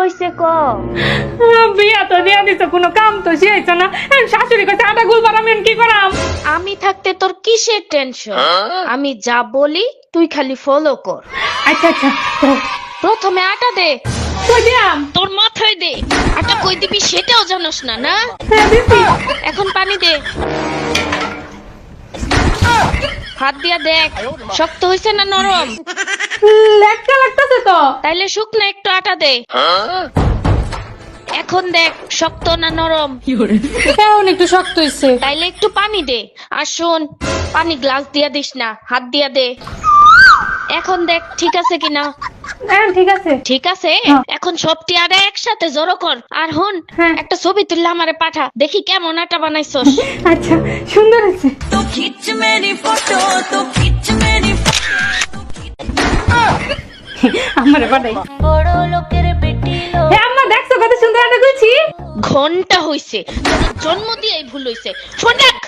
হইছে ক? বিয়া তো দিয়া দিছ, কোনো কাম তো শেষ না। শাশুড়ি কাছে আটা গুলবার আমি কি করাম? আমি থাকতে তোর কিসের টেনশন? আমি যা বলি তুই খালি ফলো কর। আচ্ছা আচ্ছা, প্রথমে আটা দে, কই দিয়াম? তোর মাথায় দে। আটা কই দিবি সেটাও জানোস না, না? হ্যাঁ দিছি। এখন পানি দে, হাত দিয়া দেখ শক্ত হইছে না নরম। লেটকা লাগতেছে তো। তাইলে শুকনো একটু আটা দে। এখন দেখ শক্ত না নরম। এখন একটু শক্ত হইছে। তাইলে একটু পানি দে। আর শোন, পানি গ্লাস দিয়া দিস না, হাত দিয়া দে। এখন দেখ ঠিক আছে কিনা। হ্যাঁ ঠিক আছে। ঠিক আছে, হ্যাঁ। এখন সবটি আটা একসাথে জড়ো কর। আর হন, হ্যাঁ। একটা ছবি তুললে আমারে পাঠা, দেখি কেমন আটা বানাইছস। আচ্ছা, সুন্দর আছে। तो खींच मेरी फोटो तो खींच मेरी আমারে বানাই। बड़ो लोकेर बेटी लो হে আম্মা, দেখছো কত সুন্দর আটা গুলছি? ঘন্টা হইছে, তোর জন্ম দিয়েই ভুল হইছে। ফোন রাখ।